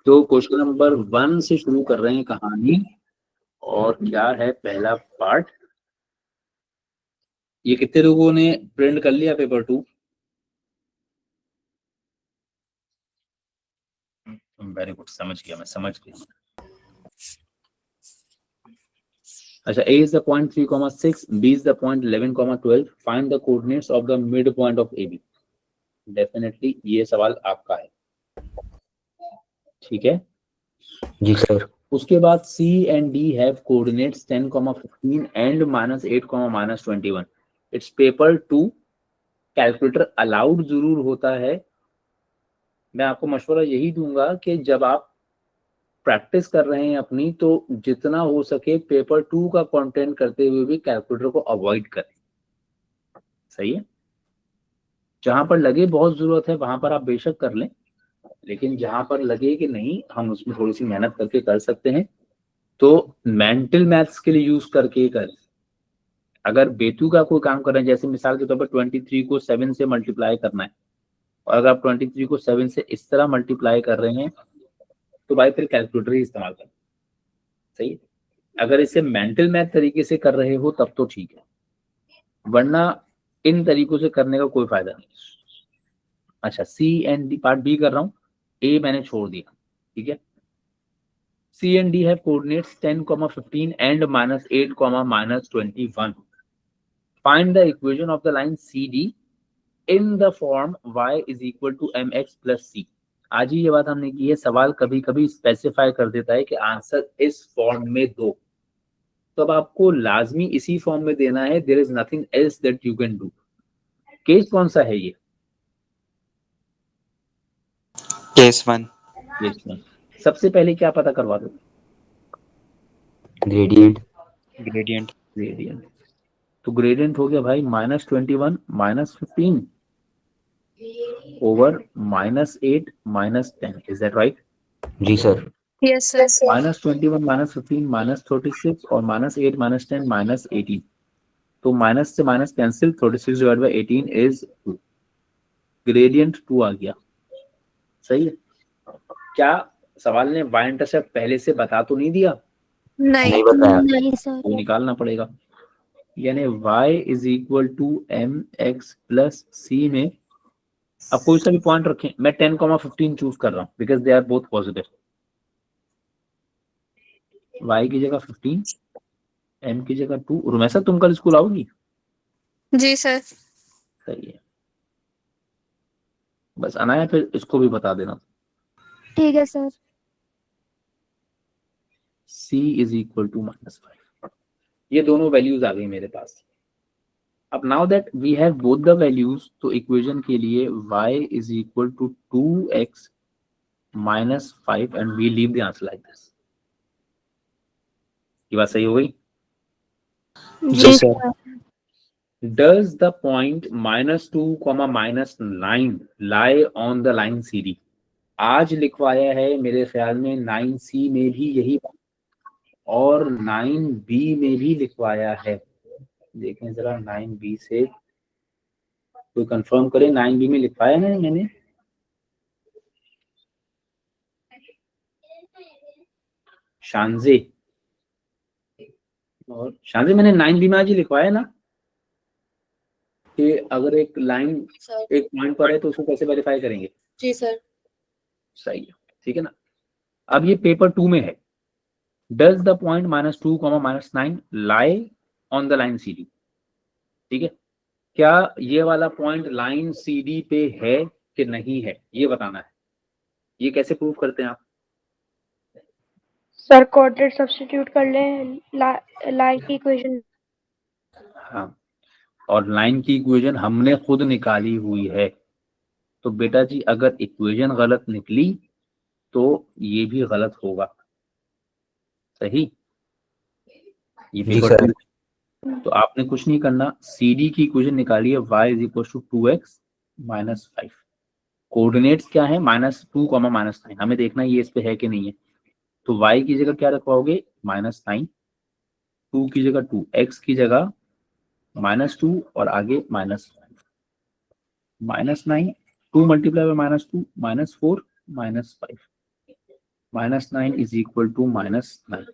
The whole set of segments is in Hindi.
तो क्वेश्चन नंबर 1 से शुरू कर रहे हैं कहानी। और क्या है पहला पार्ट? ये कितने लोगों ने प्रिंट कर लिया पेपर 2? वेरी गुड, समझ गया, मैं समझ गया। अच्छा, A is the point 3,6, B is the point 11,12, find the coordinates of the midpoint of AB। Definitely ये सवाल आपका है, ठीक है जी सर। उसके बाद C and D have coordinates 10, 15 and -8, -21। It's paper 2। Calculator allowed जरूर होता है। मैं आपको मशवरा यही दूंगा कि जब आप प्रैक्टिस कर रहे हैं अपनी, तो जितना हो सके पेपर 2 का कंटेंट करते हुए भी कैलकुलेटर को अवॉइड करें। सही है? जहां पर लगे बहुत जरूरत है वहां पर आप बेशक कर लें, लेकिन जहां पर लगे कि नहीं हम उसमें थोड़ी सी मेहनत करके कर सकते हैं, तो मेंटल मैथ्स के लिए यूज करके करें। अगर बेतु का कोई काम कर रहे हैं, जैसे मिसाल के तौर पर 23 को 7 से मल्टीप्लाई करना है, और अगर आप 23 को 7 से इस तरह मल्टीप्लाई कर रहे हैं, तो भाई फिर कैलकुलेटर ही इस्तेमाल करें। सही है? अगर इसे मेंटल मैथ तरीके से कर रहे हो तब तो ठीक है, वरना इन तरीकों से करने का कोई फायदा नहीं। अच्छा, C and D part B कर रहा हूँ, ए मैंने छोड़ दिया, ठीक है। C and D have coordinates 10, 15 and -8, -21। Find the equation of the line C D in the form y is equal to mx plus c. आज ही ये बात हमने की है, सवाल कभी कभी स्पेसिफाई कर देता है कि आंसर इस फॉर्म में दो, तो अब आपको लाजमी इसी फॉर्म में देना है। There is nothing else that you can do. Case कौन सा है ये? केस 1। केस 1। सबसे पहले क्या पता करवा दो? ग्रेडियंट। ग्रेडियंट। तो ग्रेडियंट हो गया भाई -21 -15 ओवर -8 -10। Is that right? जी सर। Yes sir. -21 -15 -36 और -8 -10 -18। तो माइनस से minus cancel, 36 divide by 18 is 2। Gradient 2 आ गया। सही है? क्या सवाल ने y इंटरसेप्ट पहले से बता तो नहीं दिया? नहीं बताया। नहीं सर। वो निकालना पड़ेगा, यानी y is equal to mx plus c में अब कोई सा भी पॉइंट रखें। मैं 10, 15 चूज कर रहा हूँ because they are both positive. y की जगह 15, m की जगह 2। रुमैसा तुम कल स्कूल आओगी? जी सर। सही है, बस अनाया फिर इसको भी बता देना। ठीक है sir. c is equal to -5। ये दोनों वैल्यूज आ गई मेरे पास। अब now that we have both the values, तो इक्वेशन के लिए y is equal to 2x -5 and we leave the answer like this. ये बात सही हो गई? जी sir. Does the point -2, -9 lie on the line CD? आज लिखवाया है मेरे ख्याल में 9C में भी यही और 9B में भी लिखवाया है। देखें जरा 9B से कोई कंफर्म करे, 9B में लिखवाया है मैंने? शानजे और शानजे, मैंने 9B में आज ही लिखवाया है ना कि अगर एक लाइन एक पॉइंट पर है तो उसको कैसे वेरीफाई करेंगे? जी सर। सही है, ठीक है ना। अब ये पेपर 2 में है। Does the point -2, -9 lie on the line CD? ठीक है, क्या ये वाला पॉइंट लाइन CD पे है कि नहीं है, ये बताना है। ये कैसे प्रूव करते हैं आप? सर कोऑर्डिनेट सब्स्टिट्यूट कर लें लाइन की इक्वेशन। हाँ, और लाइन की इक्वेशन हमने खुद निकाली हुई है। तो बेटा जी अगर इक्वेशन गलत निकली तो ये भी गलत होगा। सही? ये जी पेपर सर। तो आपने कुछ नहीं करना, CD की इक्वेशन निकाली है y is equal to 2x -5। Coordinates क्या है? -2, -9। हमें देखना है ये इस पे है कि नहीं है। तो y की जगह क्या रखवाओगे? -9, 2 की जगह 2, x की जगह -2 और आगे -5। -9, 2 multiply by -2, -4, -5। -9 is equal to -9।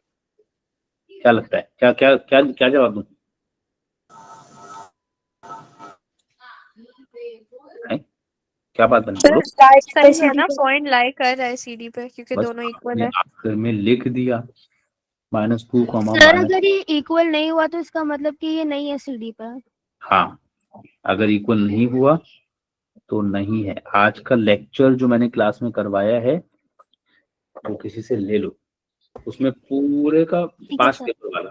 क्या लगता है, क्या क्या क्या क्या जवाब दूं? हैं? क्या बात बनी, बोलो। सही है ना, पॉइंट लाई कर रहा है सीडी पे क्योंकि बस दोनों इक्वल आपने है। आखिर में लिख दिया -2 सर अगर ये इक्वल नहीं हुआ तो इसका मतलब कि ये नहीं है सीडी पर। हाँ, अगर इक्वल नहीं हुआ तो नहीं है। आज का लेक्चर जो मैंने क्लास में करवाया है वो किसी से ले लो, उसमें पूरे का पास सर। पेपर वाला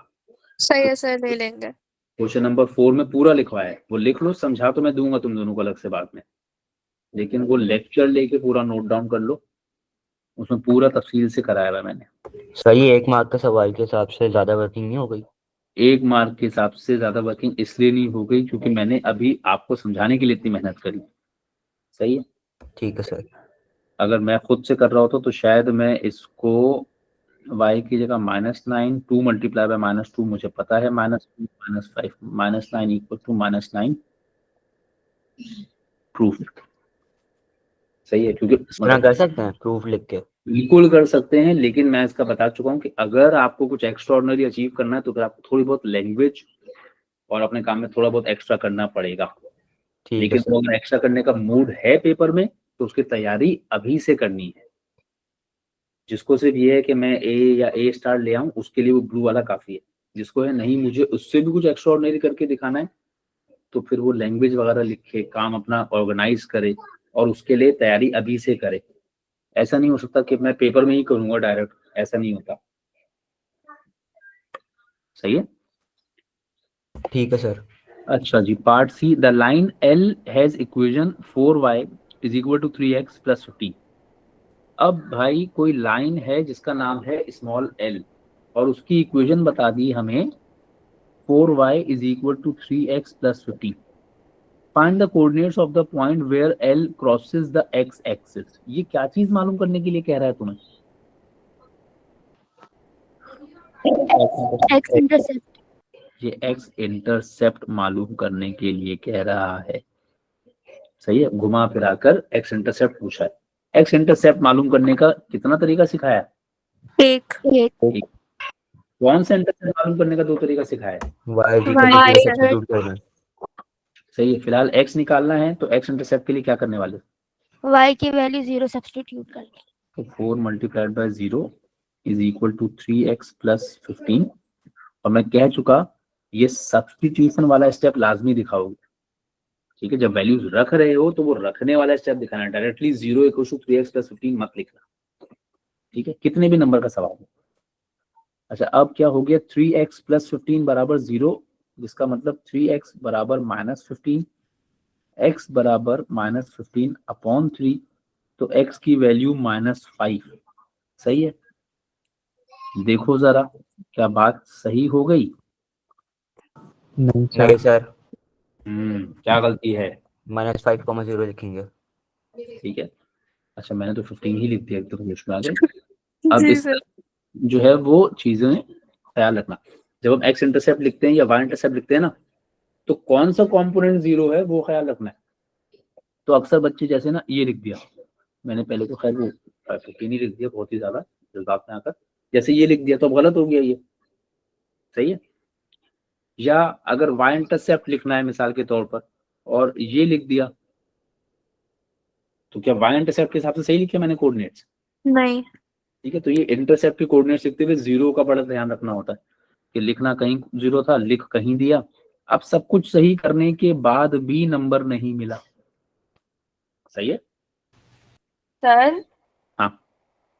सही है सर, ले लेंगे। क्वेश्चन नंबर 4 में पूरा लिखवाया है, वो लिख लो, समझा तो मैं दूंगा तुम दोनों को अलग से बाद में, लेकिन वो लेक्चर लेके पूरा नोट डाउन कर लो, उसमें पूरा तफसील से कराया हुआ है मैंने। सही, 1 मार्क का सवाल के हिसाब से ज्यादा वर्किंग नहीं हो गई? 1 मार्क के हिसाब से ज्यादा वर्किंग इसलिए नहीं हो गई क्योंकि मैंने अभी आपको समझाने के लिए इतनी मेहनत करी। सही है, ठीक है सर। अगर मैं खुद से कर रहा होता तो शायद मैं इसको y की जगह -9, 2 मल्टीप्लाई बाय -2 मुझे पता है -2 -5 -9 इक्वल टू -9 प्रूफ। सही है, क्योंकि इस तरह कर सकते हैं प्रूफ लिख के? बिल्कुल कर सकते हैं, लेकिन मैं इसका बता चुका हूँ कि अगर आपको कुछ एक्स्ट्राऑर्डिनरी अचीव करना है तो फिर आपको थोड़ी बहुत लैंग्वेज और अपने काम में थोड़ा बहुत एक्स्ट्रा करना पड़ेगा। ठीक है लेकिन सर। अगर एक्स्ट्रा करने का मूड है पेपर में तो उसकी तैयारी अभी से करनी है। जिसको सिर्फ ये है कि मैं ए या ए स्टार ले आऊं, उसके लिए वो ब्लू वाला काफी है। जिसको है नहीं मुझे उससे भी कुछ एक्स्ट्राऑर्डिनरी करके दिखाना है तो फिर वो लैंग्वेज वगैरह लिखे, काम अपना ऑर्गेनाइज करे और उसके लिए तैयारी अभी से करे। ऐसा नहीं हो सकता कि मैं पेपर में ही करूंगा डायरेक्ट, ऐसा नहीं होता। सही है, ठीक है सर। अच्छा जी, part C, the line L has equation 4y is equal to 3x plus 15। अब भाई कोई लाइन है जिसका नाम है स्मॉल एल और उसकी इक्वेशन बता दी हमें 4y is equal to 3x plus 15। Find the coordinates of the point where L crosses the x axis. ये क्या चीज मालूम करने के लिए कह रहा है तुम्हें? X intercept. ये एक्स इंटरसेप्ट मालूम करने के लिए कह रहा है। सही है, घुमा फिरा कर एक्स इंटरसेप्ट पूछा है। एक्स इंटरसेप्ट मालूम करने का कितना तरीका सिखाया है? एक। कौन सा इंटरसेप्ट मालूम करने का 2 तरीका सिखाया है? y Y सब्स्टिट्यूट करना है। सही है, फिलहाल एक्स निकालना है तो एक्स इंटरसेप्ट के लिए क्या करने वाले? y की वैल्यू 0 सब्स्टिट्यूट करनी। तो 4 multiplied by 0 is equal to 3x plus 15। और मैं कह चुका ये सब्स्टिट्यूशन वाला स्टेप लाजमी दिखाओगे। ठीक है, जब वैल्यूज रख रहे हो तो वो रखने वाला स्टेप दिखाना है, directly 0 equal to 3x plus 15 मत लिखना। ठीक है, कितने भी नंबर का सवाल हो। अच्छा, अब क्या हो गया, 3x प्लस 15 बराबर 0, जिसका मतलब 3x बराबर -15, x बराबर -15 अपॉन 3, तो x की वैल्यू -5। सही है, देखो जरा क्या बात सही हो गई? नहीं सर, क्या गलती है? -5,0 लिखेंगे। ठीक है, अच्छा मैंने तो 15 ही लिख दिया तो इंग्लिश में आ गए। अब जी इस सर। जो है वो चीजें ख्याल रखना, जब हम एक्स इंटरसेप्ट लिखते हैं या वाई इंटरसेप्ट लिखते हैं ना, तो कौन सा कंपोनेंट 0 है वो ख्याल रखना है। तो अक्सर बच्चे जैसे ना ये लिख दिया, मैंने पहले तो खैर वो 15 ही लिख दिया बहुत ही ज्यादा जज्बात में आकर, जैसे ये लिख दिया तो अब गलत हो गया ये। सही है, या अगर वाई इंटरसेप्ट लिखना है मिसाल के तौर पर और ये लिख दिया तो क्या वाई इंटरसेप्ट के हिसाब से सही लिखे मैंने कोऑर्डिनेट्स? नहीं। ठीक है, तो ये इंटरसेप्ट के कोऑर्डिनेट्स लिखते हुए 0 का बड़ा ध्यान रखना होता है कि लिखना कहीं 0 था, लिख कहीं दिया। अब सब कुछ सही करने के बाद भी नंबर नहीं मिला। सही है सर हाँ,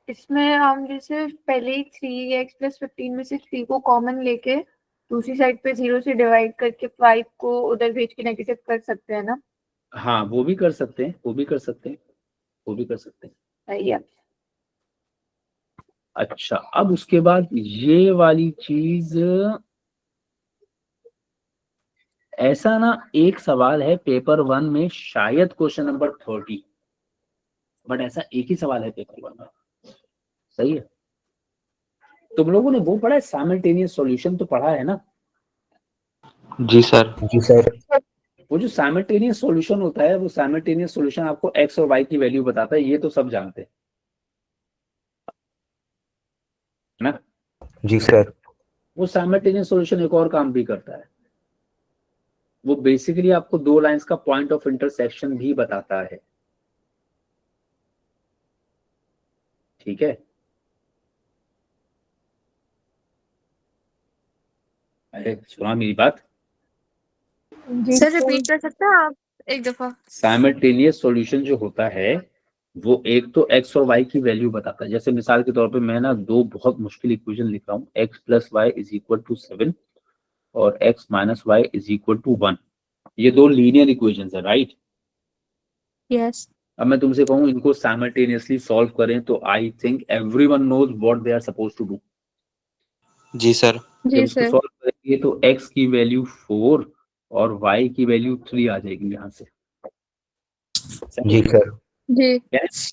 इसमें हम जैसे पहले ही 3x+15 में से 3 को कॉमन लेके दूसरी साइड पे 0 से डिवाइड करके 5 को उधर भेज के नेगेटिव कर सकते हैं ना? हाँ वो भी कर सकते हैं, वो भी कर सकते हैं, वो भी कर सकते हैं। सही है। अच्छा, अब उसके बाद ये वाली चीज, ऐसा ना एक सवाल है पेपर 1 में, शायद क्वेश्चन नंबर 30, बट ऐसा एक ही सवाल है पेपर 1 में। सही है, तुम लोगों ने वो पढ़ा है साइमल्टेनियस सॉल्यूशन, तो पढ़ा है ना? जी सर। जी सर। वो जो साइमल्टेनियस सॉल्यूशन होता है, वो साइमल्टेनियस सॉल्यूशन आपको एक्स और वाई की वैल्यू बताता है, ये तो सब जानते हैं। है ना। जी सर। वो साइमल्टेनियस सॉल्यूशन एक और काम भी करता है, वो बेसिकली आपको दो लाइंस का पॉइंट ऑफ इंटरसेक्शन भी बताता है। ठीक है, अरे सुना मेरी बात। जी सर रिपीट कर सकते हैं आप एक दफा? साइमल्टेनियस सॉल्यूशन जो होता है वो एक तो एक्स और वाई की वैल्यू बताता है। जैसे मिसाल के तौर पे मैं ना दो बहुत मुश्किल इक्वेशन लिख रहा हूँ, x plus y is equal to 7 और x minus y is equal to 1। ये दो लीनियर इक्वेशंस है, राइट। यस। अब मैं तुमसे कहूँ इनको साइमल्टेनियसली सॉल्व करें तो I think everyone knows what they are suppose to do. जी सर। जब जी इसको सर। सॉल्व करेंगे तो x की वैल्यू 4 और y की वैल्यू 3 आ जाएगी यहाँ से। जी सर। जी।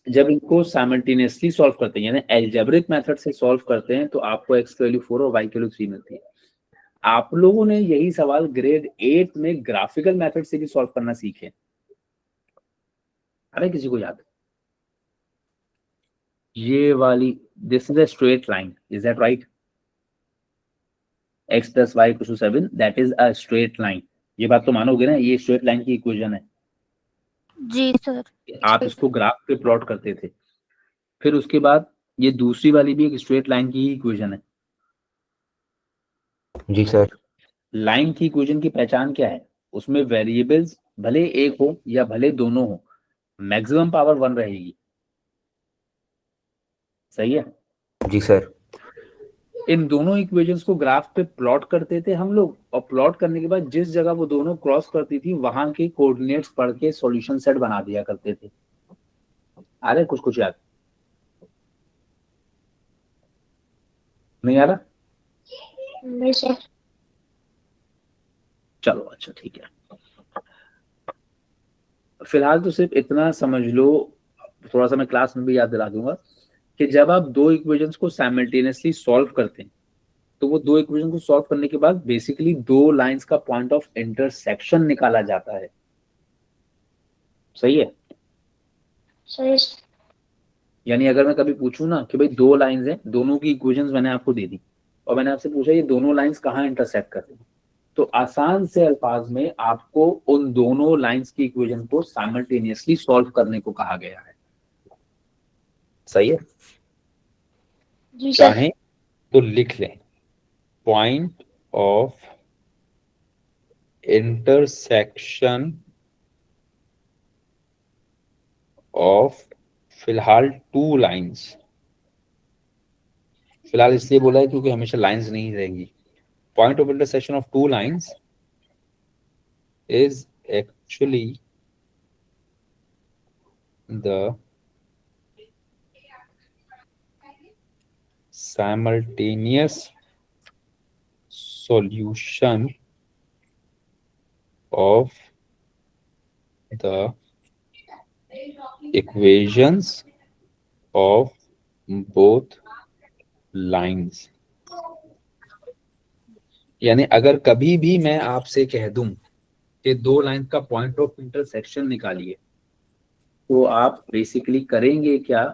जब इनको साइमल्टेनियसली सॉल्व करते हैं यानी एल्जेब्रिक मेथड से सॉल्व करते हैं तो आपको x की वैल्यू 4 और y की वैल्यू 3 मिलती है। आप लोगों ने यही सवाल ग्रेड 8 में ग्राफिकल मेथड से भी सॉल्व करना सीखे। अरे किसी को याद? ये वाली, this is a straight line, is that right? x plus y equal to 7 that is a straight line. ये बात तो मानोगे ना, ये स्ट्रेट लाइन की इक्वेशन है। जी सर। आप इसको ग्राफ पे प्लॉट करते थे। फिर उसके बाद ये दूसरी वाली भी एक स्ट्रेट लाइन की ही इक्वेशन है। जी सर। लाइन की इक्वेशन की पहचान क्या है? उसमें वेरिएबल्स भले एक हो या भले दोनों हो, मैक्सिमम पावर 1 रहेगी। सही है। जी सर। इन दोनों इक्वेशंस को ग्राफ पे प्लॉट करते थे हम लोग, और प्लॉट करने के बाद जिस जगह वो दोनों क्रॉस करती थी वहां के कोऑर्डिनेट्स पढ़ के सॉल्यूशन सेट बना दिया करते थे। अरे कुछ कुछ याद नहीं आ रहा? नहीं सर। चलो अच्छा ठीक है, फिलहाल तो सिर्फ इतना समझ लो, थोड़ा सा मैं क्लास में भी याद दिला दूंगा कि जब आप दो इक्वेशंस को साइमल्टेनियसली सॉल्व करते हैं तो वो दो इक्वेशन को सॉल्व करने के बाद बेसिकली दो लाइंस का पॉइंट ऑफ इंटरसेक्शन निकाला जाता है। सही है। सही। यानी अगर मैं कभी पूछूं ना कि भाई दो लाइंस हैं, दोनों की इक्वेशंस मैंने आपको दे दी और मैंने आपसे पूछा ये दोनों लाइंस कहाँ इंटरसेक्ट करते हैं, तो आसान से अल्फाज में आपको उन दोनों लाइंस की इक्वेशन को साइमल्टेनियसली सॉल्व करने को कहा गया है। सही है। जी सर। चाहें तो लिख लें पॉइंट ऑफ इंटरसेक्शन ऑफ, फिलहाल टू लाइंस, फिलहाल इसलिए बोला है क्योंकि हमेशा लाइंस नहीं रहेंगी। Point of intersection of two lines is actually the simultaneous solution of the equations of both lines। यानी अगर कभी भी मैं आपसे कह दूं कि दो लाइन का पॉइंट ऑफ इंटरसेक्शन निकालिए तो आप बेसिकली करेंगे क्या?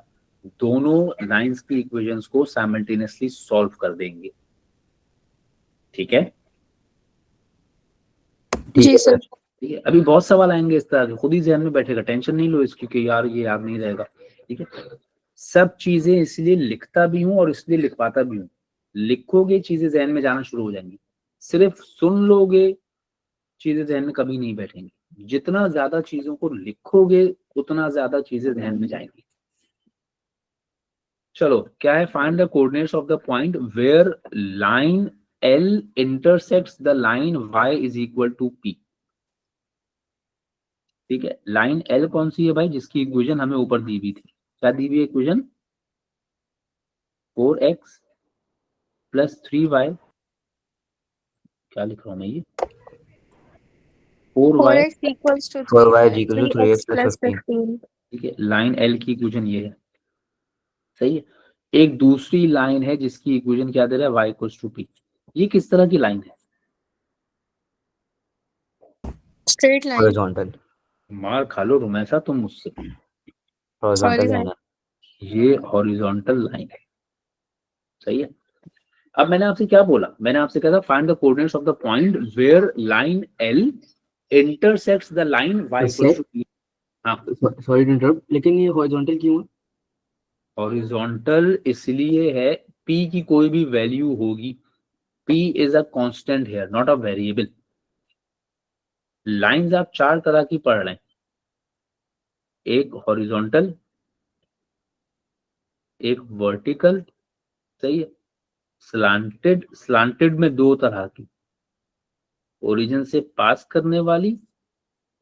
दोनों लाइंस की इक्वेशंस को साइमल्टेनियसली सॉल्व कर देंगे। ठीक है। जी सर। ठीक है, अभी बहुत सवाल आएंगे इस तरह के, खुद ही ध्यान में बैठेगा, टेंशन नहीं लो इसकी कि यार ये याद नहीं रहेगा। ठीक है, सब चीजें इसलिए लिखता भी हूं और इसलिए लिखवाता भी हूं। लिखोगे चीजें जहन में जाना शुरू हो जाएंगी, सिर्फ सुन लोगे चीजें जहन में कभी नहीं बैठेंगी। जितना ज्यादा चीजों को लिखोगे उतना ज्यादा चीजें जहन में जाएंगी। चलो क्या है? Find the coordinates of the point where line L intersects the line Y is equal to P। ठीक है, लाइन L कौन सी है भाई? जिसकी इक्वेशन हमें ऊपर दी हुई थी। क्या दी हुई है इक्वेशन? 4x प्लस 3y, क्या लिख रहा हूं मैं ये? 4y 4x equals to 4y is 3y, equal to 3x 3x plus plus 15। 15। ठीक है, लाइन L की इक्वेशन ये है। सही है। एक दूसरी लाइन है जिसकी इक्वेशन क्या दे रहा है? y equals to p। ये किस तरह की लाइन है? Straight line. हॉरिजॉन्टल। मार खा लो रुमैसा तुम मुझसे। हॉरिजॉन्टल Sorry, लाइन है। ये हॉरिजॉन्टल लाइन है। सही है। अब मैंने आपसे क्या बोला, मैंने आपसे कहा था find the coordinates of the point where line L intersects the line y equals to p। हाँ, सॉरी टू इंटरप्ट, लेकिन ये हॉरिजॉन्टल क्यों है? हॉरिजॉन्टल इसलिए है, p की कोई भी वैल्यू होगी, p is a constant here not a variable. Lines आप चार तरह की पढ़ रहे हैं, एक हॉरिजॉन्टल, एक वर्टिकल, सही है, स्लांटेड, स्लांटेड में दो तरह की, ओरिजिन से पास करने वाली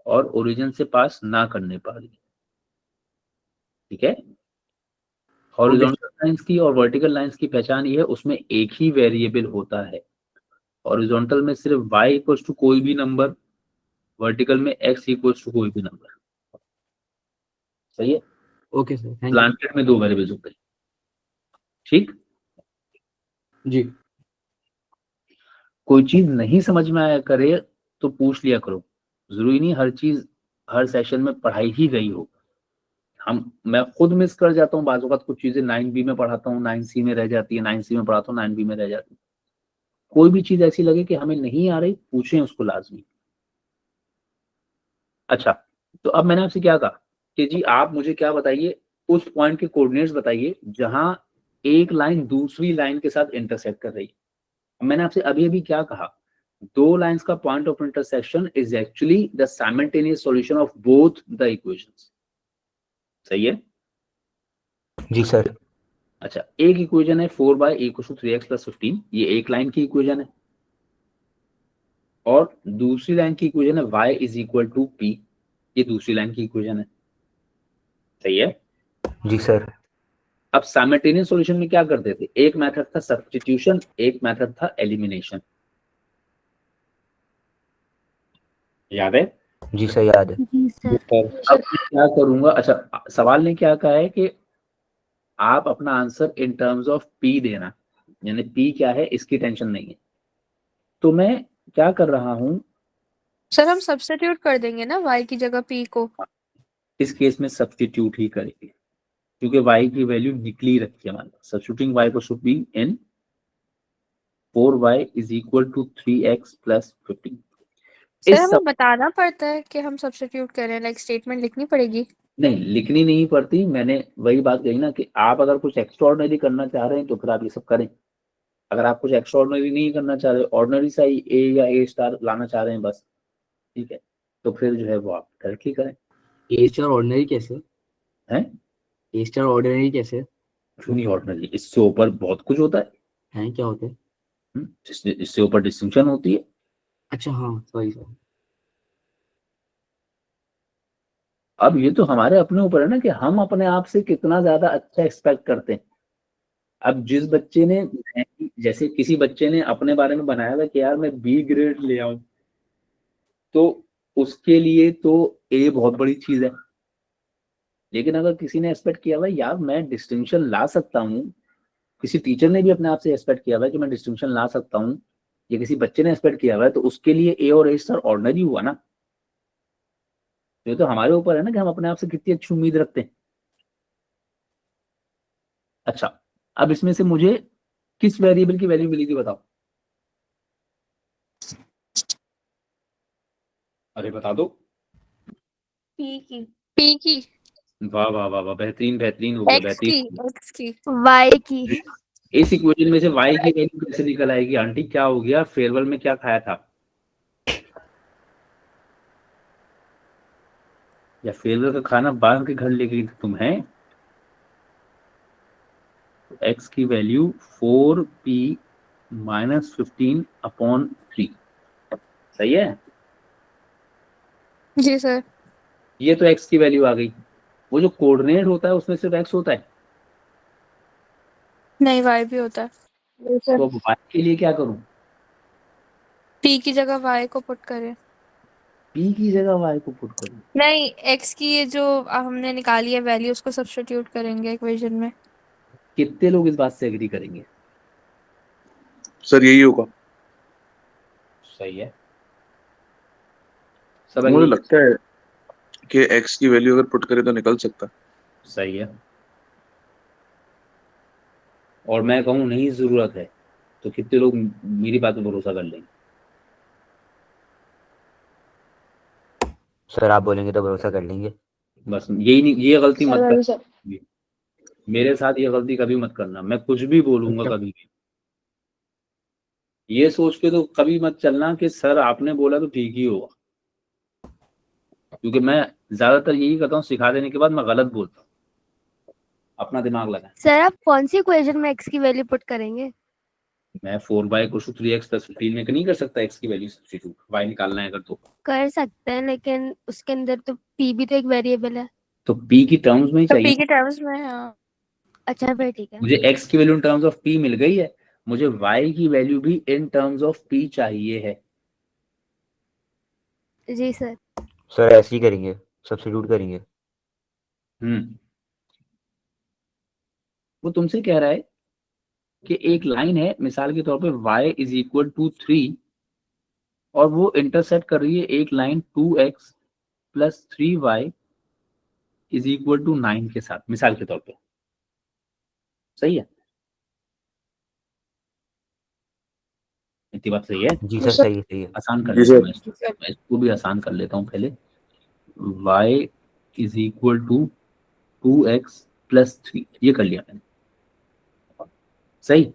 और ओरिजिन से पास ना करने वाली। ठीक है, हॉरिजॉन्टल लाइंस की और वर्टिकल लाइंस की पहचान ये है, उसमें एक ही वेरिएबल होता है। हॉरिजॉन्टल में सिर्फ y इक्वल्स टू कोई भी नंबर, वर्टिकल में x इक्वल्स टू कोई भी नंबर। सही है, okay sir, thank you. Slanted में दो वेरिएबल्स होते हैं। ठीक, जी कोई चीज नहीं समझ में आया करे तो पूछ लिया करो, जरूरी नहीं हर चीज हर सेशन में पढ़ाई ही गई हो। मैं खुद मिस कर जाता हूँ बाज़ वक़्त, कुछ चीजें 9B में पढ़ाता हूँ 9C में रह जाती है, 9C में पढ़ाता हूँ 9B में रह जाती है। कोई भी चीज ऐसी लगे कि हमें नहीं आ रही, पूछें उसको लाजमी। अच्छा, तो अब मैंने आपसे क्या कहा कि जी आप मुझे क्या बताइए, उस पॉइंट के कोऑर्डिनेट्स बताइए जहां एक लाइन दूसरी लाइन के साथ इंटरसेक्ट कर रही है। मैंने आपसे अभी अभी क्या कहा, दो लाइंस का point of intersection is actually the simultaneous solution of both the equations. सही है। जी सर। अच्छा, एक इक्वेशन है 4/a = 3x + 15, ये एक लाइन की इक्वेशन है, और दूसरी लाइन की इक्वेशन है y = p, ये दूसरी लाइन की इक्वेशन है। सही है। जी सर। अब साइमल्टेनियस सॉल्यूशन में क्या करते थे, एक मेथड था सब्स्टिट्यूशन, एक मेथड था एलिमिनेशन। याद है? जी सर, याद है। जी सर। अब मैं क्या करूंगा, अच्छा सवाल ने क्या कहा है कि आप अपना answer in terms of P देना, यानी पी क्या है इसकी टेंशन नहीं है। तो मैं क्या कर रहा हूं, सर हम सब्स्टिट्यूट कर देंगे ना y की जगह p को। इस केस में सब्स्टिट्यूट ही करेंगे क्योंकि y की वैल्यू निकली रखी है हमारे पास। सब्स्टिट्यूटिंग y को should be in 4y = 3x + 15। Sir हमें बताना पड़ता है कि हम सब्स्टिट्यूट कर रहे हैं, लाइक स्टेटमेंट लिखनी पड़ेगी? नहीं, लिखनी नहीं पड़ती। मैंने वही बात कही ना कि आप अगर कुछ एक्स्ट्राऑर्डिनरी करना चाह रहे हैं तो फिर आप ये सब करें। अगर आप कुछ एक्स्ट्राऑर्डिनरी नहीं करना चाह रहे, ऑर्डिनरी सा ही A या A* लाना चाह रहे हैं बस, ठीक है, तो फिर जो है वो आप डायरेक्टली करें। A* ऑर्डिनरी कैसे हैं? A* ऑर्डिनरी कैसे क्यों नहीं ऑर्डिनरी, इससे ऊपर बहुत कुछ होता है। हैं? क्या होते हैं? इससे ऊपर डिस्टिंक्शन होती है। अच्छा हाँ, सॉरी सर। अब ये तो हमारे अपने ऊपर है ना कि हम अपने आप से कितना ज्यादा अच्छा एक्सपेक्ट करते हैं। अब जिस बच्चे ने, जैसे किसी बच्चे ने अपने बारे में बनाया था कि यार मैं B ग्रेड ले आऊं, तो उसके लिए तो A बहुत बड़ी चीज है। लेकिन अगर किसी ने एक्सपेक्ट किया हुआ यार मैं डिस्टिंक्शन ला सकता हूँ, किसी टीचर ने भी अपने आप से एक्सपेक्ट किया हुआ कि मैं डिस्टिंक्शन ला सकता हूँ, या किसी बच्चे ने एक्सपेक्ट किया हुआ है, तो उसके लिए A और A* ऑर्डिनरी हुआ ना। ये तो हमारे ऊपर है ना कि हम अपने आप से कितनी अच्छी उम्मीद रखते हैं। अच्छा, अब इसमें से मुझे किस वेरिएबल की वैल्यू मिली थी बताओ? अरे बता दो। p की। p की। वाह वाह वाह वाह, बेहतरीन बेहतरीन हो गया, x की। बेहतरीन। x की। y की। इस इक्वेशन में से y की वैल्यू कैसे निकल आएगी? आंटी क्या हो गया, फेयरवेल में क्या खाया था, या फेयरवेल का खाना बांध के घर ले गई तुम? हैं? x की वैल्यू 4p - 15/3। सही है। जी सर। ये तो x की वैल्यू आ गई। वो जो कोऑर्डिनेट होता है उसमें सिर्फ x होता है, नहीं y भी होता है। तो अब y के लिए क्या करूं? p की जगह y को पुट करें। p की जगह y को पुट करूं? नहीं, x की ये जो हमने निकाली है वैल्यू उसको सब्स्टिट्यूट करेंगे इक्वेशन में। कितने लोग इस बात से एग्री करेंगे? सर यही होगा। सही है, सब मुझे एग्री। लगता है कि एक्स की वैल्यू अगर पुट करें तो निकल सकता है। सही है। और मैं कहूँ नहीं जरूरत है, तो कितने लोग मेरी बात पे भरोसा कर लेंगे? सर आप बोलेंगे तो भरोसा कर लेंगे। बस यही नहीं, ये गलती मत वही सर। कर, मेरे साथ ये गलती कभी मत करना। मैं कुछ भी बोलूंगा अच्छा। कभी भी, ये सोच के तो कभी मत चलना कि सर आपने बोला तो ठीक ही होगा, क्योंकि मैं ज्यादातर यही करता हूँ, सिखा देने के बाद मैं गलत बोलता हूँ। अपना दिमाग लगाएं। सर आप कौन सी इक्वेशन में x की वैल्यू पुट करेंगे? मैं 4y = 3x + 15 में नहीं कर सकता x की वैल्यू सब्स्टिट्यूट, y निकालना है अगर तो कर सकते हैं, लेकिन उसके अंदर तो p भी तो एक वेरिएबल है। तो p की टर्म्स में ही तो चाहिए। p के टर्म्स में हाँ। अच्छा फिर ठीक है। मुझे x की value in terms of p मिल गई है, मुझे y की वैल्यू भी इन टर्म्स ऑफ p चाहिए है। जी सर। सर ऐसे ही करेंगे, सब्स्टिट्यूट करेंगे। वो तुमसे कह रहा है कि एक लाइन है मिसाल के तौर पे y = 3 और वो इंटरसेक्ट कर रही है एक लाइन 2x + 3y = 9 के साथ, मिसाल के तौर पे। सही है? इतनी बात सही है? जी सर सही है सही है। आसान कर जी लेता हूँ सर। मैं इसको भी आसान कर लेता हूँ पहले। y = 2x + 3, ये कर लिया मैंने। सही?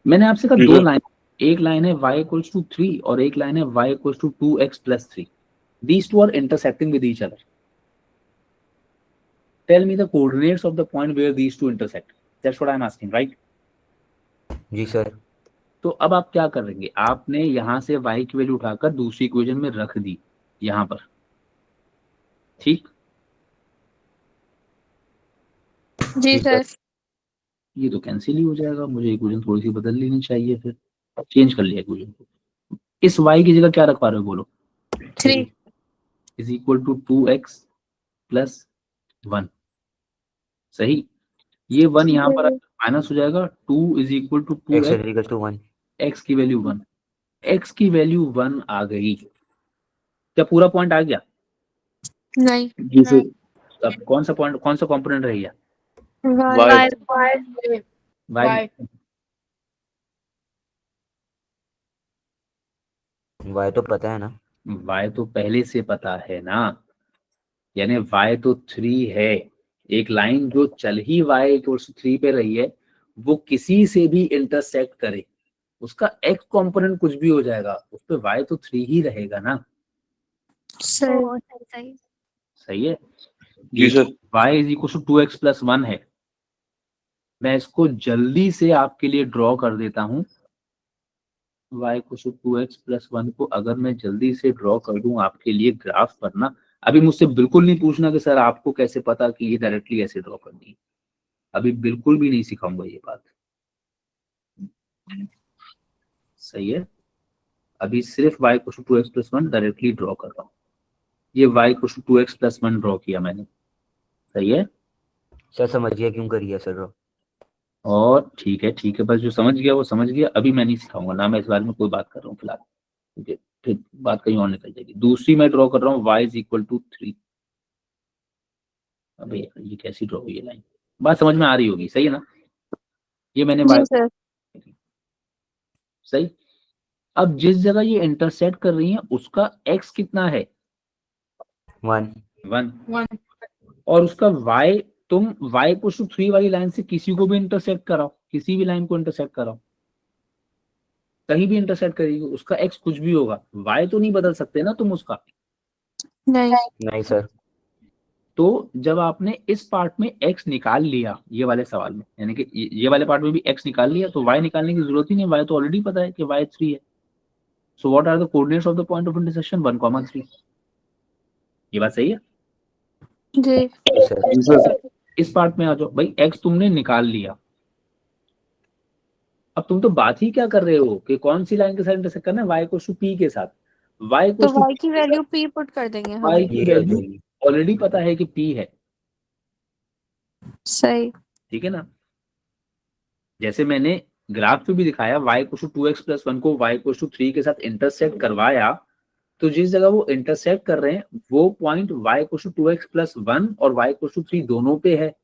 मैंने आपसे कहा जी दो सर। लाइन, एक लाइन है y = 3 और एक लाइन है y = 2x + 3. These two are intersecting with each other. Tell me the coordinates of the point where these two intersect. That's what I'm asking, right? जी सर। तो अब आप क्या करेंगे, आपने यहाँ से y की वैल्यू उठाकर दूसरी इक्वेशन में रख दी यहाँ पर, ठीक? जी सर। ये तो कैंसिल ही हो जाएगा, मुझे इक्वेशन थोड़ी सी बदल लेनी चाहिए, फिर चेंज कर लिया इक्वेशन को। इस y की जगह क्या रखवा रहे हो बोलो? 3 = 2x + 1. सही? ये 1 यहाँ पर माइनस हो जाएगा, 2 = 2x, x = 1। x की वैल्यू 1, x की वैल्यू 1 आ गई। क्या पूरा पॉइंट आ गया? नहीं। जी सर। अब कौन सा पॉइंट, कौन सा कंपोनेंट रह गया? y y y तो पता है ना। y तो पहले से पता है ना, यानी y तो 3 है। एक लाइन जो चल ही y = 3 पे रही है, वो किसी से भी इंटरसेक्ट करे, उसका x कंपोनेंट कुछ भी हो जाएगा, उस पे y तो 3 ही रहेगा ना। सही। ओ, सही सही। सही है? जी सर। y = 2x + 1 है। मैं इसको जल्दी से आपके लिए ड्रॉ कर देता हूं। y = 2x + 1 को अगर मैं जल्दी से ड्रॉ कर दूं आपके लिए ग्राफ पर ना, अभी मुझसे बिल्कुल नहीं पूछना कि सर आपको कैसे पता कि ये डायरेक्टली ऐसे ड्रॉ करनी है, अभी बिल्कुल भी नहीं सिखाऊंगा ये बात। सही है? अभी सिर्फ y = 2x + 1 डायरेक्टली ड्रॉ कर रहा हूँ। ये y = 2x + 1 ड्रॉ किया मैंने। सही है? सर समझ गया क्यों करिए सर। और ठीक है, बस जो समझ गया वो समझ गया, अभी मैं नहीं सिखाऊंगा ना, मैं इस बारे में कोई बात कर रहा हूँ फिलहाल, क्योंकि फिर बात कहीं और निकल जाएगी। दूसरी मैं ड्रॉ कर रहा हूँ y = 3। अबे ये कैसी ड्रॉ हुई है लाइन, बात समझ में आ रही होगी, सही है ना? ये मैंने जी y, सर। सही। अब जिस जगह ये इंटरसेक्ट कर रही है उसका x कितना है? 1। और उसका y, तुम y = 3 वाली लाइन से किसी को भी इंटरसेक्ट कराओ, किसी भी लाइन को इंटरसेक्ट कराओ, कहीं भी इंटरसेक्ट करेगी, उसका x कुछ भी होगा, y तो नहीं बदल सकते ना तुम उसका। नहीं। नहीं सर। तो जब आपने इस पार्ट में x निकाल लिया, ये वाले सवाल में, यानी कि ये वाले पार्ट में भी x निकाल लिया, तो y निकालने की जरूरत ही नहीं, y तो ऑलरेडी पता है कि y 3 है। So what are the coordinates of the point of intersection? 1, 3। ये बात सही है? जी। जी सर। जी सर। इस पार्ट में आ जाओ भाई, x तुमने निकाल लिया, अब तुम तो बात ही क्या कर रहे हो कि कौन सी लाइन के साथ इंटरसेक्ट करना है? y = p के साथ। y तो = y की वैल्यू p पुट कर देंगे हम। y की ये कर वैल्यू देंगे। ऑलरेडी पता है कि p है, सही। ठीक है ना? जैसे मैंने ग्राफ पे भी दिखाया, y = 2x + 1 को y = 3 के साथ इंटरसेक्ट करवाया, तो जिस जगह वो इंटरसेक्ट कर रहे हैं वो पॉइंट y = 2x + 1 और y = 3 दोनों पे है।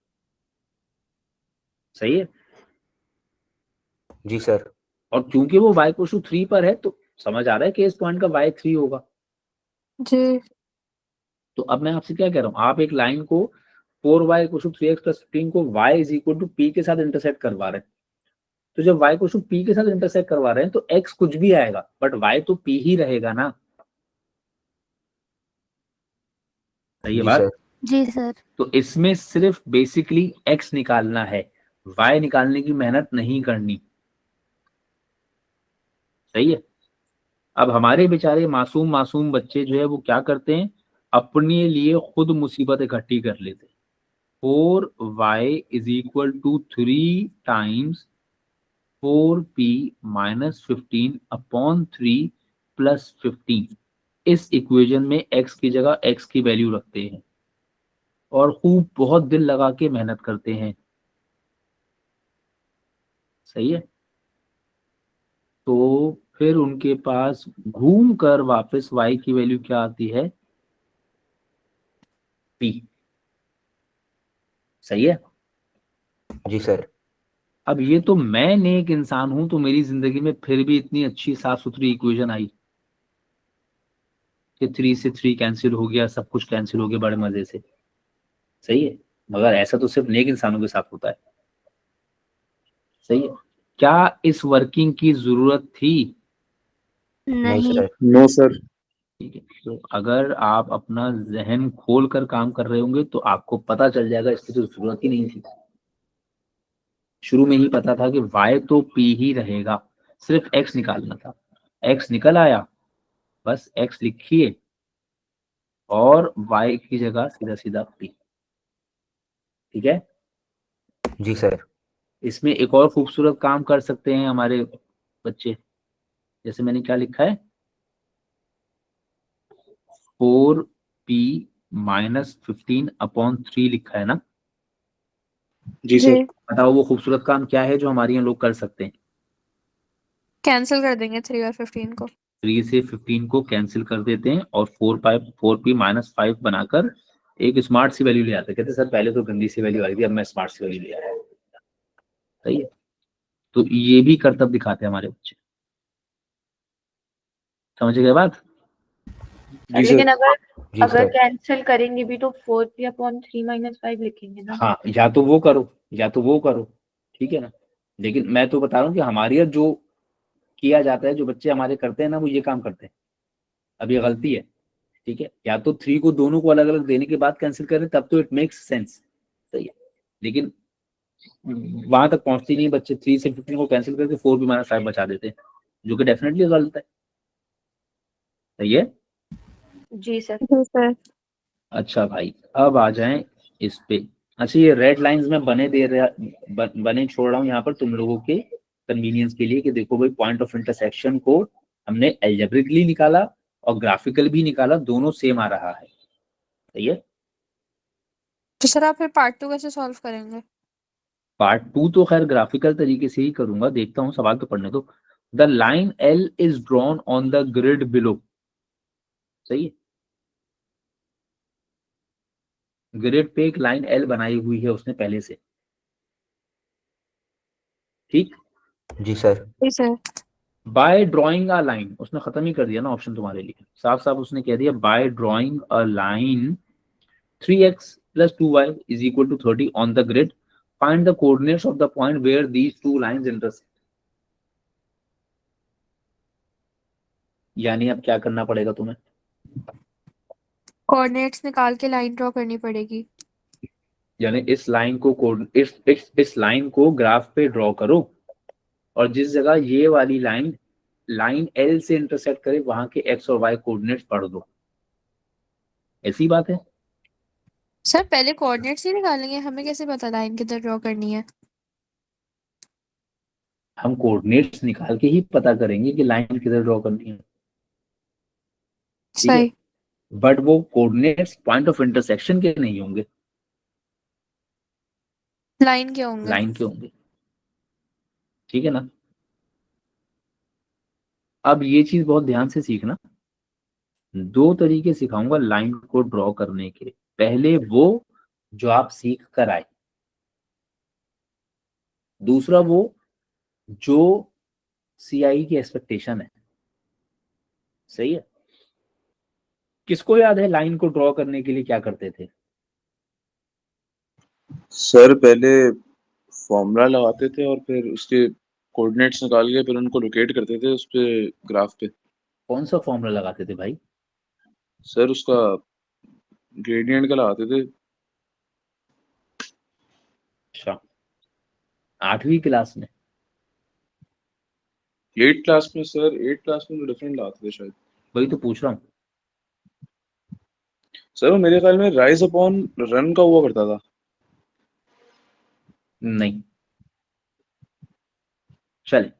सही है। जी सर। और क्योंकि वो y को 3 पर है तो समझ आ रहा है कि इस पॉइंट का y 3 होगा। जी तो अब मैं आपसे क्या कह रहा हूँ, आप एक लाइन को 4y को 3x + 15 को y = p के साथ इंटरसेक्ट करवा रहे हैं। तो जब y को p के साथ इंटरसेक्ट करवा रहे हैं तो x कुछ भी आएगा बट y तो p ही रहेगा ना। सही है जी बात। सर। जी सर। तो इसमें सिर्फ बेसिकली x निकालना है, y निकालने की मेहनत नहीं करनी। सही है। अब हमारे बेचारे मासूम मासूम बच्चे जो है वो क्या करते हैं, अपने लिए खुद मुसीबत इकट्ठी कर लेते हैं। 4y = 3 times 4p - 15 upon 3 + 15। इस इक्वेशन में x की जगह x की वैल्यू रखते हैं और खूब बहुत दिल लगा के मेहनत करते हैं। सही है। तो फिर उनके पास घूम कर वापस y की वैल्यू क्या आती है, p। सही है। जी सर। अब ये तो मैं नेक इंसान हूं तो मेरी जिंदगी में फिर भी इतनी अच्छी साफ सुथरी इक्वेशन आई कि 3 से 3 कैंसिल हो गया, सब कुछ कैंसिल हो गया बड़े मजे से। सही है। मगर ऐसा तो सिर्फ नेक इंसानों के साथ होता है। सही है। क्या इस वर्किंग की जरूरत थी? नहीं नहीं। सर। No sir. ठीक है। तो अगर आप अपना जहन खोल कर काम कर रहे होंगे तो आपको पता चल जाएगा इसकी तो जरूरत ही नहीं थी। शुरू में ही पता था कि y तो p ही रहेगा, सिर्फ x निकालना था। x निकल आया, बस x लिखिए और y की जगह सीधा सीधा p। ठीक है। जी सर। इसमें एक और खूबसूरत काम कर सकते हैं हमारे बच्चे। जैसे मैंने क्या लिखा है, 4p - 15 अपॉन 3 लिखा है ना। जी जी सर। बताओ वो खूबसूरत काम क्या है जो हमारे यहाँ लोग कर सकते हैं। कैंसिल कर देंगे 3 और 15 को। 3 से 15 को कैंसिल कर देते हैं और 4p - 5 बनाकर एक स्मार्ट सी वैल्यू ले आते हैं। कहते सर पहले तो गंदी सी वैल्यू आ रही थी, अब मैं स्मार्ट सी वैल्यू ले आया। सही है। तो ये भी करतब दिखाते हैं हमारे बच्चे। समझ गए बात। जी लेकिन सर। अगर जी अगर सर। कैंसिल करेंगे भी तो 4p/3 - 5 लिखेंगे ना। हाँ या तो वो करो या तो वो करो, ठीक है ना। लेकिन मैं तो बता रहा हूँ कि हमारे यहाँ जो किया जाता है, जो बच्चे हमारे करते हैं ना, वो ये काम करते हैं। अब ये गलती है। ठीक है। या तो 3 को दोनों को अलग अलग देने के बाद कैंसिल करें तब तो इट मेक्स सेंस। सही है। लेकिन वहां तक पहुंचती नहीं, बच्चे 3 से 15 को कैंसिल करके 4p - 5 बचा देते हैं, जो कि डेफिनेटली गलत है। सही है। जी सर। जी सर। अच्छा भाई, अब आ जाएं इस पे। अच्छा ये रेड लाइंस में बने छोड़ रहा हूँ यहाँ पर तुम लोगों के कन्वीनियंस के लिए कि देखो भाई पॉइंट ऑफ इंटरसेक्शन को हमने एल्जेब्रिकली निकाला और ग्राफिकल भी निकाला, दोनों सेम आ रहा है। सही है। तो सर आप फिर पार्ट 2 कैसे सॉल्व करेंगे? पार्ट 2 तो खैर ग्राफिकल तरीके से ही करूंगा, देखता हूँ सवाल तो पढ़ने दो। The line L is drawn on the grid below. सही है। ग्रिड पे एक लाइन एल बनाई हुई है उसने पहले से। ठीक। जी सर। जी sir. By drawing a line, उसने खत्म ही कर दिया ना ऑप्शन तुम्हारे लिए, साफ साफ उसने कह दिया by drawing a line 3x + 2y = 30 on the grid, find the coordinates of the point where these two lines intersect. यानी अब क्या करना पड़ेगा तुम्हें, कोऑर्डिनेट्स निकाल के लाइन ड्रॉ करनी पड़ेगी। यानी इस लाइन को इस लाइन को ग्राफ पे ड्रॉ करो और जिस जगह ये वाली लाइन एल से इंटरसेक्ट करे वहां के एक्स और वाई कोऑर्डिनेट्स पढ़ दो। ऐसी बात है। सर पहले कोऑर्डिनेट्स ही निकालेंगे, हमें कैसे पता लाइन किधर ड्रॉ करनी है? हम कोऑर्डिनेट्स निकाल के ही पता करेंगे कि लाइन किधर ड्रॉ करनी है। ठीक है। सही। बट वो कोऑर्डिनेट्स पॉइंट ऑफ इंटरसेक्शन के नहीं होंगे, लाइन के होंगे। लाइन के होंगे। ठीक है ना। अब ये चीज बहुत ध्यान से सीखना, दो तरीके सिखाऊंगा लाइन को ड्रॉ करने के। पहले वो जो आप सीख कर आए, दूसरा वो जो CI की एक्सपेक्टेशन है। सही है। किसको याद है लाइन को ड्रॉ करने के लिए क्या करते थे? सर पहले फॉर्मूला लगाते थे और फिर उसके कोऑर्डिनेट्स निकाल के फिर उनको लोकेट करते थे उस पे ग्राफ पे। कौन सा फॉर्मूला लगाते थे भाई? सर उसका ग्रेडियंट का लगाते थे। अच्छा, 8वीं क्लास में? 8 क्लास में सर, 8 क्लास में तो डिफरेंट लगाते थे शायद। वही तो पूछ रहा हूँ। सर वो मेरे ख्याल में राइज अपॉन रन का हुआ करता था। नहीं, चले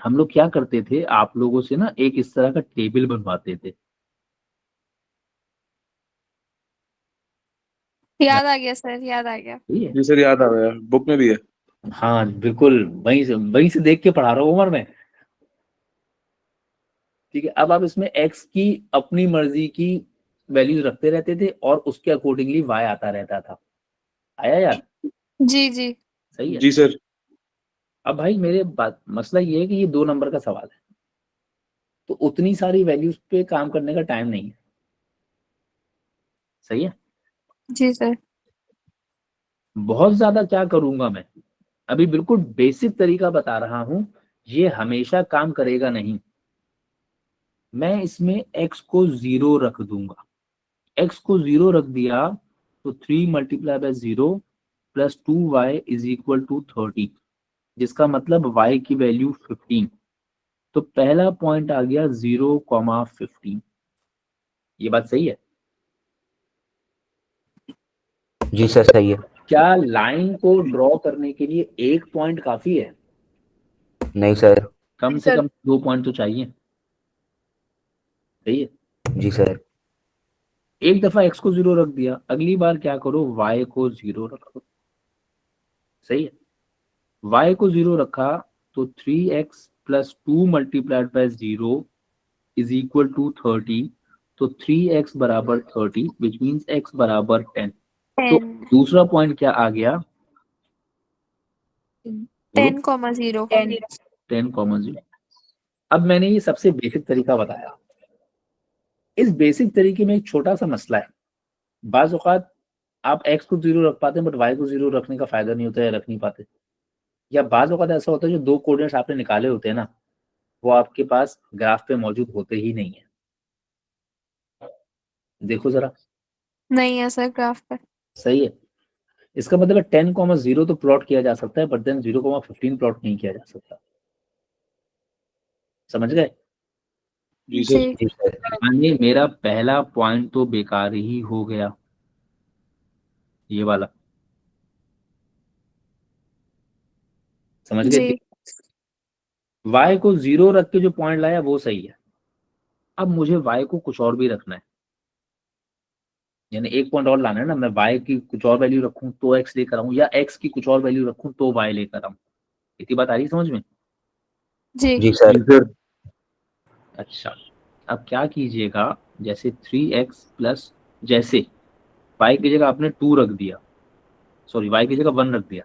हम लोग क्या करते थे, आप लोगों से ना एक इस तरह का टेबल बनवाते थे। याद आ गया सर, याद आ गया। सही है। जी सर याद आ गया, बुक में भी है। हाँ बिल्कुल, वहीं से देख के पढ़ा रहा हूँ उमर में। ठीक है, अब आप इसमें x की अपनी मर्जी की वैल्यूज रखते रहते थे और उसके अकॉर्डिंगली y आता रहता था। आया यार? जी जी। सही है। जी सर। अब भाई मेरे बात मसला ये है कि ये 2 नंबर का सवाल है, तो उतनी सारी वैल्यूज पे काम करने का टाइम नहीं है। सही है। जी सर। बहुत ज्यादा क्या करूंगा मैं, अभी बिल्कुल बेसिक तरीका बता रहा हूं, ये हमेशा काम करेगा नहीं। मैं इसमें x को 0 रख दूंगा। x को 0 रख दिया तो 3 multiply by 0 plus 2y is equal to 30, जिसका मतलब y की वैल्यू 15। तो पहला पॉइंट आ गया 0,15। ये बात सही है? जी सर सही है। क्या लाइन को ड्रॉ करने के लिए एक पॉइंट काफी है? नहीं सर। कम से कम 2 पॉइंट तो चाहिए। सही है। जी सर। एक दफा x को 0 रख दिया, अगली बार क्या करो, y को 0 रखो। सही है। y को 0 रखा तो 3x plus 2 multiplied by 0 is equal to 30। तो 3x बराबर 30 विच मीन्स x बराबर 10। तो 10 दूसरा पॉइंट क्या आ गया? 10,0 10,0। अब मैंने ये सबसे बेसिक तरीका बताया। इस बेसिक तरीके में एक छोटा सा मसला है। बाज औकात आप x को 0 रख पाते हैं बट y को 0 रखने का फायदा नहीं होता है, रख नहीं पाते। या बाज औकात ऐसा होता है जो 2 कोऑर्डिनेट्स आपने निकाले होते हैं ना, वो आपके पास ग्राफ पे मौजूद होते ही नहीं है। देखो जरा। नहीं है सर ग्राफ पर। सही है। इसका मतलब है 10,0 तो प्लॉट किया जा सकता है बट देन 0,15 प्लॉट नहीं किया जा सकता। समझ गए? जी सर। जी जी सर। यानी मेरा पहला पॉइंट तो बेकार ही हो गया, ये वाला। समझ गए? जी y को 0 रख के जो पॉइंट लाया वो सही है। अब मुझे y को कुछ और भी रखना है, यानी एक पॉइंट और लाना है ना। मैं y की कुछ और वैल्यू रखूं तो x लेकर आऊं, या x की कुछ और वैल्यू रखूं तो y लेकर आऊं। इतनी बात आ रही है समझ में? जी जी सर। अच्छा, अब क्या कीजिएगा, जैसे 3x प्लस, जैसे y की जगह आपने 2 रख दिया, सॉरी y की जगह 1 रख दिया।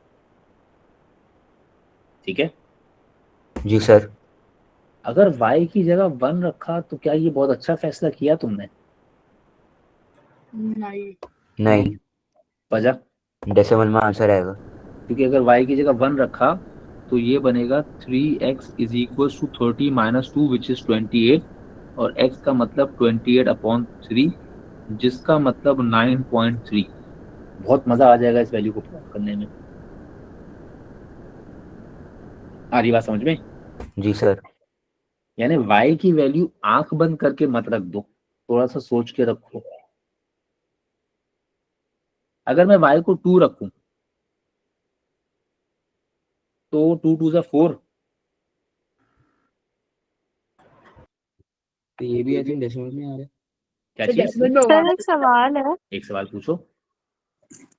ठीक है। जी सर। अगर y की जगह 1 रखा तो क्या ये बहुत अच्छा फैसला किया तुमने? नहीं, वजह? डेसिमल में आंसर आएगा। क्योंकि अगर y की जगह 1 रखा तो ये बनेगा 3x is equal to 30 minus 2 which is 28, और x का मतलब 28/3, जिसका मतलब 9.3। बहुत मजा आ जाएगा इस वैल्यू को प्लॉट करने में। आ रही बात समझ में? जी सर। यानी y की वैल्यू आंख बंद करके मत रख दो, थोड़ा सा सोच के रखो। अगर मैं y को 2 रखूं तो 2 2 जा 4। तो ये भी आई थिंक डेसिमल में आ रहा है। क्या चीज? सर एक सवाल है। एक सवाल पूछो।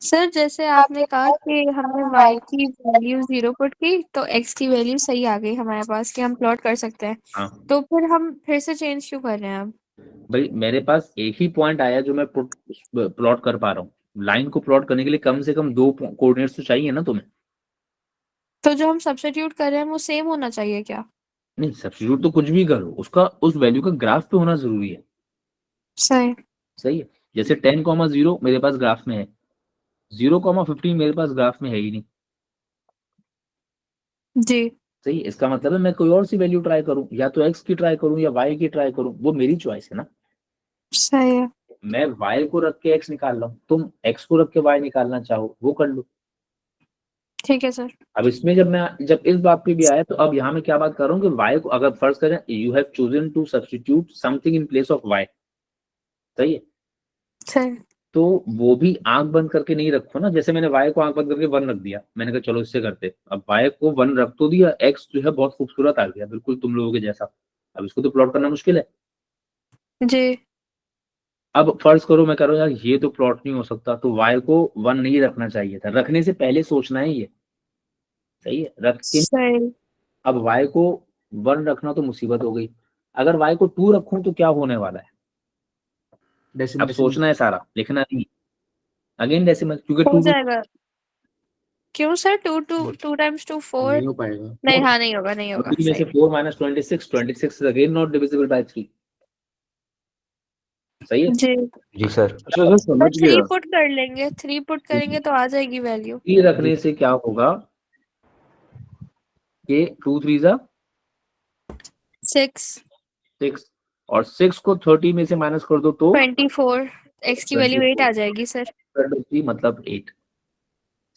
सर जैसे आपने कहा कि हमने y की वैल्यू 0 पुट की तो x की वैल्यू सही आ गई हमारे पास कि हम प्लॉट कर सकते हैं, हाँ तो फिर हम फिर से चेंज क्यों कर रहे हैं अब? भाई, मेरे पास एक ही पॉइंट आया जो मैं प्लॉट कर पा रहा हूँ। लाइन को प्लॉट करने के लिए कम से कम 2 कोऑर्डिनेट्स तो चाहिए ना तुम्हें। तो जो हम सब्स्टिट्यूट कर रहे हैं वो सेम होना चाहिए क्या? नहीं, सब्स्टिट्यूट तो कुछ भी करो, उसका उस वैल्यू का ग्राफ पे होना जरूरी है। सही। सही है। जैसे 10,0 मेरे पास ग्राफ में है, 0,15 मेरे पास ग्राफ में है ही नहीं। जी। सही है। इसका मतलब है मैं कोई और सी वैल्यू ट्राई करूं, या तो x की ट्राई करूं या y की ट्राई करूं, वो मेरी चॉइस है ना। सही है। मैं y को रख के x निकाल रहा हूं, तुम x को रख के y निकालना चाहो वो कर लो। ठीक है सर। अब इसमें जब इस बात पे भी आया, तो अब यहाँ मैं क्या बात कर रहा हूँ कि y को अगर फर्ज करें you have chosen to substitute something in place of y। सही है। सही। तो वो भी आंख बंद करके नहीं रखो ना, जैसे मैंने y को आंख बंद करके 1 रख दिया, मैंने कहा चलो इससे करते, अब y को 1 रख तो दिया, x जो है बहुत खूबसूरत आ गया बिल्कुल तुम लोगों के जैसा। अब इसको तो प्लॉट करना मुश्किल है। जी। अब फर्ज करो मैं कह रहा हूँ यार ये तो प्लॉट नहीं हो सकता, तो y को 1 नहीं रखना चाहिए था, रखने से पहले सोचना है ये। सही है। रख के सही। अब y को 1 रखना तो मुसीबत हो गई। अगर y को 2 रखूं तो क्या होने वाला है, अब सोचना है सारा, लिखना नहीं। अगेन डेसिमल, क्योंकि हो 2 जाएगा। क्यों सर? 2 टाइम्स 2 4। नहीं हो पाएगा। नहीं, हाँ, नहीं होगा, नहीं होगा। 3 में से सही। 4 minus 26 is again not divisible by 3। सही है। जी। जी सर। अच्छा सर, सर समझ 3 गया। पुट कर लेंगे, 3 पुट करेंगे तो आ जाएगी वैल्यू। 3 रखने से क्या होगा कि 2 3 जा 6 6, और 6 को 30 में से माइनस कर दो तो 24। x की वैल्यू 8 आ जाएगी सर। 3 मतलब 8।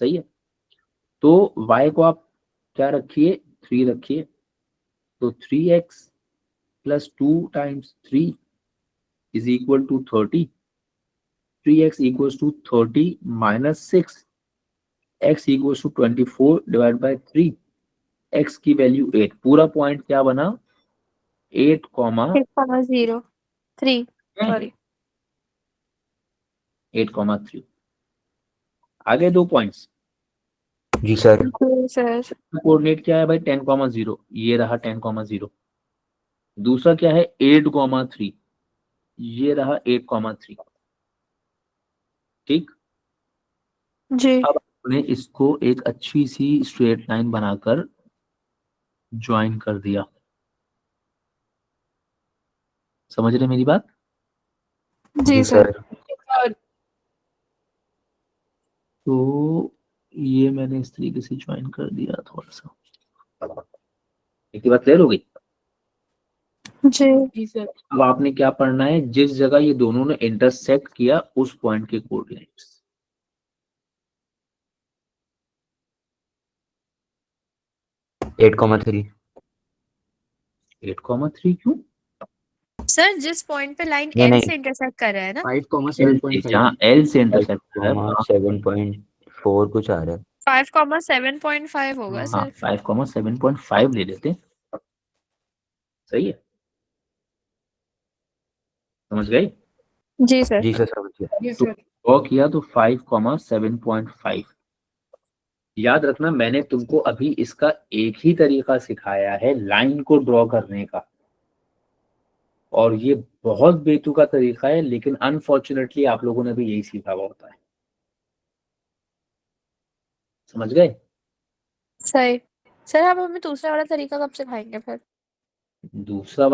सही है। तो y को आप क्या रखिए, 3 रखिए, तो 3x plus 2 times 3 is equal to 30। 3x equals to 30 minus 6, x equals to 24 divide by 3, x की वैल्यू 8। पूरा पॉइंट क्या बना, 8 कॉमा 8,0 3 सॉरी। 8,3। आगे 2 पॉइंट्स। जी सर। जी सर। कोऑर्डिनेट क्या है भाई, 10,0, ये रहा 10,0। दूसरा क्या है 8,3, ये रहा 8,3। ठीक। जी। अब हमने इसको एक अच्छी सी स्ट्रेट लाइन बनाकर ज्वाइन कर दिया। समझ रहे मेरी बात। जी सर। तो ये मैंने इस तरीके से ज्वाइन कर दिया थोड़ा सा। एक बात क्लियर हो गई। जी। अब आपने क्या पढ़ना है, जिस जगह ये दोनों ने इंटरसेक्ट किया उस पॉइंट के कोऑर्डिनेट्स। 8,3। 8,3 क्यों? सर जिस पॉइंट पे लाइन नहीं एल नहीं, से इंटरसेक्ट कर रहा है ना, 5,7.5। जहाँ एल से इंटरसेक्ट कर रहा है, 5,7.4 कुछ आ रहा है। 5,7.5 होगा हाँ सर। 5,7.5 ले लेते। सही है। समझ गए। जी सर। जी सर, समझ गया। ड्रॉ किया तो 5,7.5। याद रखना मैंने तुमको अभी इसका एक ही तरीका सिखाया है लाइन को ड्रॉ करने का, और ये बहुत बेतुका तरीका है, लेकिन अनफॉर्चुनेटली आप लोगों ने भी यही सीखा हुआ होता है। समझ गए। सही। सर आप हमें दूसरा वाला तरीका कब सिखाएंगे फिर? दूसरा